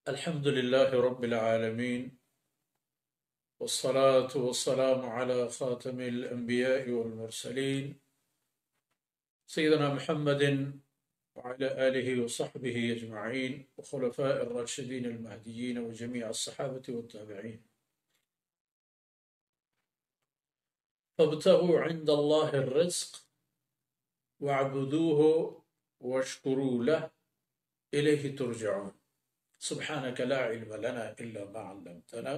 الحمد لله رب العالمين، والصلاة والسلام على خاتم الأنبياء والمرسلين سيدنا محمد وعلى آله وصحبه أجمعين وخلفاء الراشدين المهديين وجميع الصحابة والتابعين. فابتغوا عند الله الرزق واعبدوه واشكروا له إليه ترجعون. سبحانك لا علم لنا إلا ما علمتنا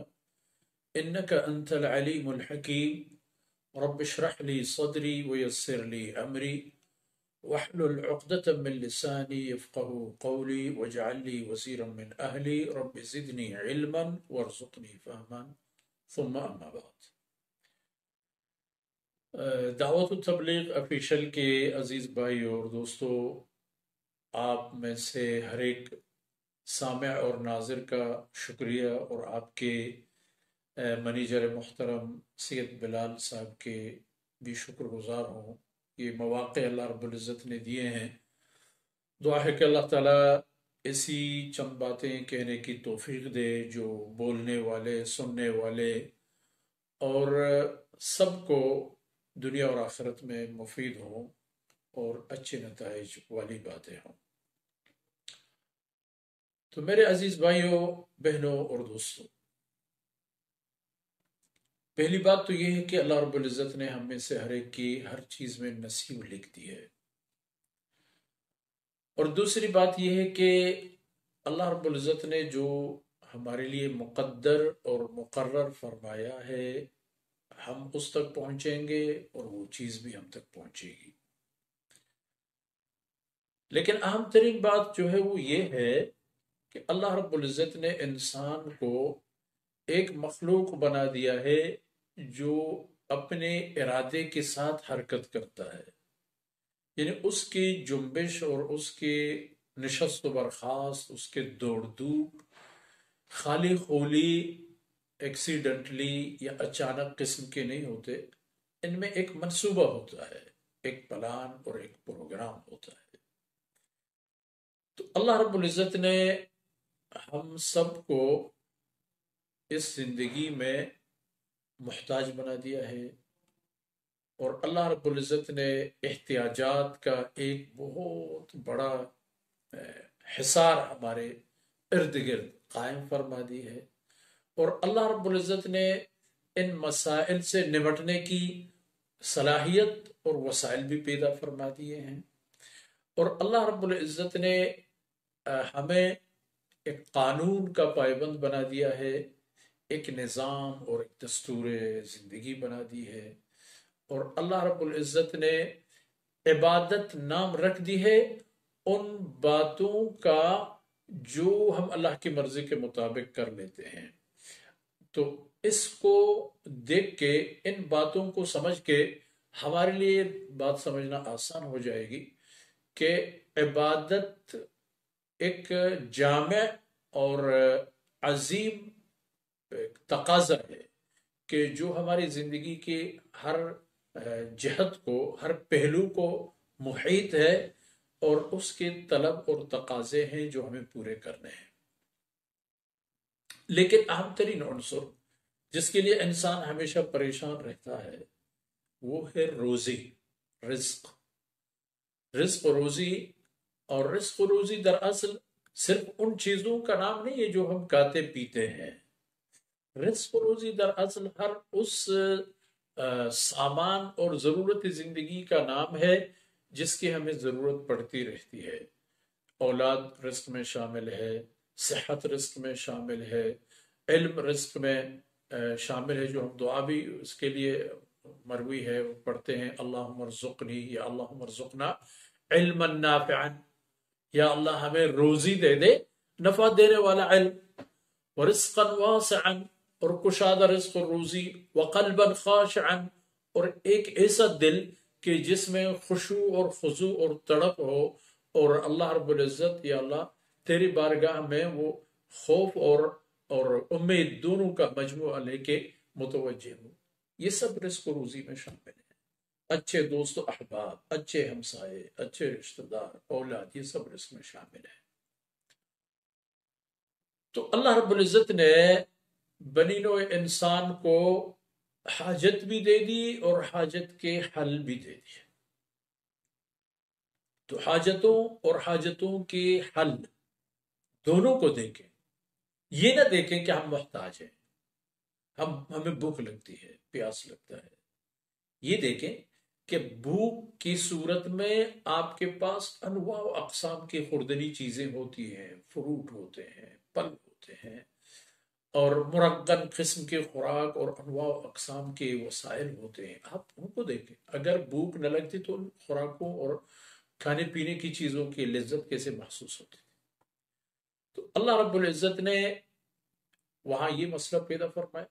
إنك أنت العليم الحكيم. رب اشرح لي صدري ويسر لي أمري واحلل عقدة من لساني يفقه قولي واجعل لي وزيرا من أهلي رب زدني علما وارزقني فهما ثم أما بعد. دعوت التبلیغ افیشل کے عزیز بھائی اور دوستو، آپ میں سے ہر ایک سامع اور ناظر کا شکریہ، اور آپ کے منیجر محترم سید بلال صاحب کے بھی شکر گزار ہوں. یہ مواقع اللہ رب العزت نے دیے ہیں. دعا ہے کہ اللہ تعالیٰ ایسی چند باتیں کہنے کی توفیق دے جو بولنے والے، سننے والے اور سب کو دنیا اور آخرت میں مفید ہوں اور اچھے نتائج والی باتیں ہوں. تو میرے عزیز بھائیوں، بہنوں اور دوستوں، پہلی بات تو یہ ہے کہ اللہ رب العزت نے ہم میں سے ہر ایک کی ہر چیز میں نصیب لکھ دی ہے. اور دوسری بات یہ ہے کہ اللہ رب العزت نے جو ہمارے لیے مقدر اور مقرر فرمایا ہے، ہم اس تک پہنچیں گے اور وہ چیز بھی ہم تک پہنچے گی. لیکن اہم ترین بات جو ہے وہ یہ ہے کہ اللہ رب العزت نے انسان کو ایک مخلوق بنا دیا ہے جو اپنے ارادے کے ساتھ حرکت کرتا ہے. یعنی اس کی جنبش اور اس کی نشست و برخاست، اس کے دوڑ دھوپ خالی خولی، ایکسیڈنٹلی یا اچانک قسم کے نہیں ہوتے. ان میں ایک منصوبہ ہوتا ہے، ایک پلان اور ایک پروگرام ہوتا ہے. تو اللہ رب العزت نے ہم سب کو اس زندگی میں محتاج بنا دیا ہے، اور اللہ رب العزت نے احتیاجات کا ایک بہت بڑا حصار ہمارے ارد گرد قائم فرما دی ہے. اور اللہ رب العزت نے ان مسائل سے نمٹنے کی صلاحیت اور وسائل بھی پیدا فرما دیے ہیں. اور اللہ رب العزت نے ہمیں ایک قانون کا پابند بنا دیا ہے، ایک نظام اور ایک دستور زندگی بنا دی ہے. اور اللہ رب العزت نے عبادت نام رکھ دی ہے ان باتوں کا جو ہم اللہ کی مرضی کے مطابق کر لیتے ہیں. تو اس کو دیکھ کے، ان باتوں کو سمجھ کے ہمارے لیے بات سمجھنا آسان ہو جائے گی کہ عبادت ایک جامع اور عظیم تقاضا ہے کہ جو ہماری زندگی کے ہر جہت کو، ہر پہلو کو محیط ہے، اور اس کے طلب اور تقاضے ہیں جو ہمیں پورے کرنے ہیں. لیکن اہم ترین عنصر جس کے لیے انسان ہمیشہ پریشان رہتا ہے وہ ہے روزی، رزق. رزق و روزی، اور رزق و روزی دراصل صرف ان چیزوں کا نام نہیں ہے جو ہم کھاتے پیتے ہیں. رزق و روزی دراصل ہر اس سامان اور ضرورت زندگی کا نام ہے جس کی ہمیں ضرورت پڑتی رہتی ہے. اولاد رزق میں شامل ہے، صحت رزق میں شامل ہے، علم رزق میں شامل ہے، جو ہم دعا بھی اس کے لیے مروی ہے، وہ پڑھتے ہیں اللہم ارزقنی یا اللہم ارزقنا علما نافعا، یا اللہ ہمیں روزی دے دے، نفع دینے والا علم، ورزقا واسعا، اور کشادہ رزق اور روزی، وقلبا خاشعا، اور ایک ایسا دل کہ جس میں خشوع اور خضوع اور تڑپ ہو، اور اللہ رب العزت، یا اللہ تیری بارگاہ میں وہ خوف اور امید دونوں کا مجموعہ لے کے متوجہ ہو. یہ سب رزق و روزی میں شامل ہے. اچھے دوست و احباب، اچھے ہمسائے، اچھے رشتہ دار، اولاد، یہ سب رزق میں شامل ہے. تو اللہ رب العزت نے بنی نوع انسان کو حاجت بھی دے دی اور حاجت کے حل بھی دے دیے. تو حاجتوں اور حاجتوں کے حل دونوں کو دیکھیں. یہ نہ دیکھیں کہ ہم محتاج ہیں، ہمیں بھوک لگتی ہے، پیاس لگتا ہے. یہ دیکھیں کہ بھوک کی صورت میں آپ کے پاس انواع و اقسام کی خوردنی چیزیں ہوتی ہیں، فروٹ ہوتے ہیں، پھل ہوتے ہیں، اور مرغن قسم کے خوراک اور انواع و اقسام کے وسائل ہوتے ہیں. آپ ان کو دیکھیں. اگر بھوک نہ لگتی تو ان خوراکوں اور کھانے پینے کی چیزوں کی لذت کیسے محسوس ہوتی؟ تو اللہ رب العزت نے وہاں یہ مسئلہ پیدا فرمایا.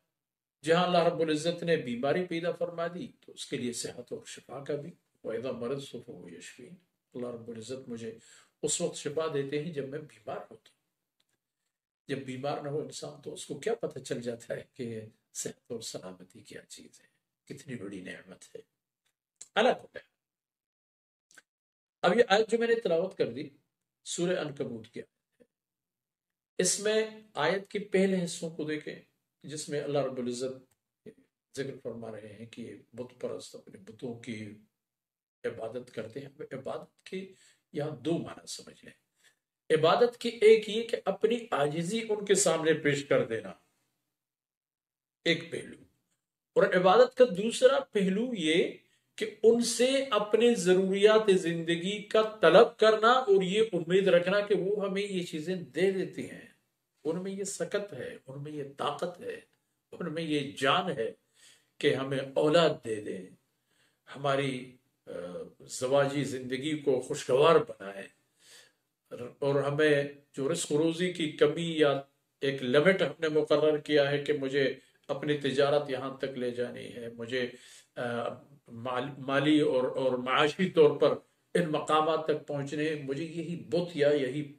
جہاں اللہ رب العزت نے بیماری پیدا فرما دی تو اس کے لیے صحت اور شفا کا بھی. وَإِذَا مَرِضْتُ فَهُوَ يَشْفِينِ. اللہ رب العزت مجھے اس وقت شفا دیتے ہیں جب میں بیمار ہوتا ہوں. جب بیمار نہ ہو انسان تو اس کو کیا پتہ چل جاتا ہے کہ صحت اور سلامتی کیا چیز ہے، کتنی بڑی نعمت ہے. اللہ کو. اب یہ آیت جو میں نے تلاوت کر دی سورہ عنکبوت کی، اس میں آیت کے پہلے حصوں کو دیکھیں جس میں اللہ رب العزت ذکر فرما رہے ہیں کہ بت پرست اپنے بتوں کی عبادت کرتے ہیں. عبادت کے یہاں دو معنی سمجھ لیں. عبادت کی ایک یہ کہ اپنی عاجزی ان کے سامنے پیش کر دینا، ایک پہلو. اور عبادت کا دوسرا پہلو یہ کہ ان سے اپنے ضروریات زندگی کا طلب کرنا اور یہ امید رکھنا کہ وہ ہمیں یہ چیزیں دے دیتی ہیں. ان میں یہ سکت ہے، ان میں یہ طاقت ہے، ان میں یہ جان ہے کہ ہمیں اولاد دے دیں، ہماری زواجی زندگی کو خوشگوار بنائیں، اور ہمیں جو رزق و روزی کی کمی یا ایک لمٹ ہم نے مقرر کیا ہے کہ مجھے اپنی تجارت یہاں تک لے جانی ہے، مجھے مالی اور معاشی طور پر ان مقامات تک پہنچنے ہیں، مجھے یہی بت یا یہی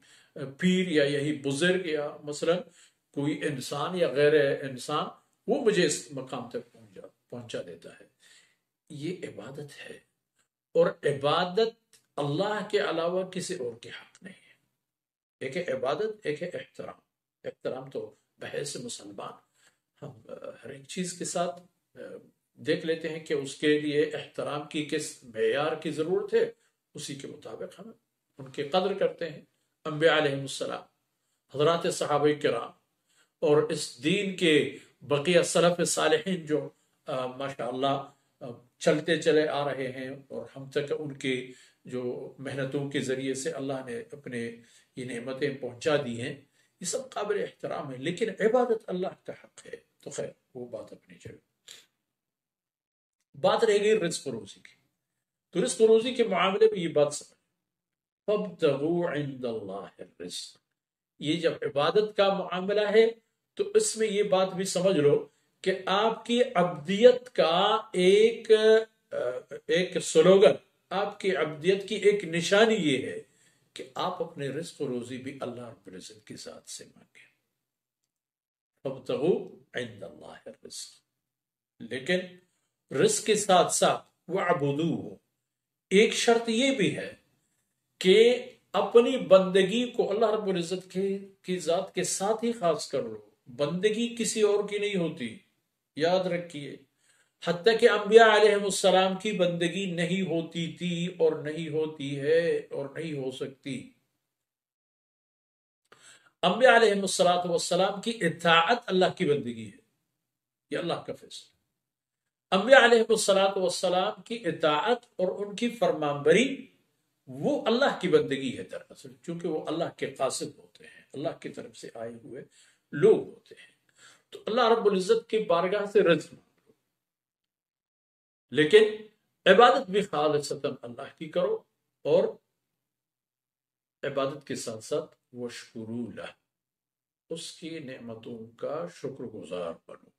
پیر یا یہی بزرگ یا مثلا کوئی انسان یا غیر انسان وہ مجھے اس مقام تک پہنچا دیتا ہے. یہ عبادت ہے. اور عبادت اللہ کے علاوہ کسی اور کے حق نہیں ہے. ایک ہے عبادت، ایک ہے احترام. احترام تو بحیث مسلمان ہم ہر ایک چیز کے ساتھ دیکھ لیتے ہیں کہ اس کے لیے احترام کی کس معیار کی ضرورت ہے، اسی کے مطابق ہم ان کی قدر کرتے ہیں. انبیاء علیہ السلام، حضرات صحابہ کرام، اور اس دین کے بقیہ سلف صالحین جو ماشاءاللہ چلتے چلے آ رہے ہیں اور ہم تک ان کے جو محنتوں کے ذریعے سے اللہ نے اپنے یہ نعمتیں پہنچا دی ہیں، یہ سب قابل احترام ہے. لیکن عبادت اللہ کا حق ہے. تو خیر وہ بات اپنی جگہ. بات رہ گئی رزق و روزی کی. تو رزق و روزی کے معاملے میں یہ بات سمجھ، فَابْتَغُوا عِنْدَ اللَّهِ الرِّزْقَ. یہ جب عبادت کا معاملہ ہے تو اس میں یہ بات بھی سمجھ لو کہ آپ کی عبدیت کا ایک سلوگن، آپ کی عبدیت کی ایک نشانی یہ ہے کہ آپ اپنے رزق و روزی بھی اللہ رب العزت کی ذات سے مانگیں. فَابْتَغُوا عِنْدَ اللَّهِ الرِّزْقَ. لیکن رزق کے ساتھ ساتھ وَعْبُدُوهُ، ایک شرط یہ بھی ہے کہ اپنی بندگی کو اللہ رب العزت کی ذات کے ساتھ ہی خاص کر لو. بندگی کسی اور کی نہیں ہوتی، یاد رکھیے. حتیٰ کہ انبیاء علیہ السلام کی بندگی نہیں ہوتی تھی اور نہیں ہوتی ہے اور نہیں ہو سکتی. انبیاء علیہ السلام کی اطاعت اللہ کی بندگی ہے، یہ اللہ کا فیصلہ. انبیاء علیہ السلام کی اطاعت اور ان کی فرمانبری وہ اللہ کی بندگی ہے دراصل، چونکہ وہ اللہ کے قاصد ہوتے ہیں، اللہ کی طرف سے آئے ہوئے لوگ ہوتے ہیں. تو اللہ رب العزت کی بارگاہ سے رزق مانگو، لیکن عبادت بھی خالصتاً اللہ کی کرو، اور عبادت کے ساتھ ساتھ وَاشْكُرُوا لَهُ، اس کی نعمتوں کا شکر گزار بنو.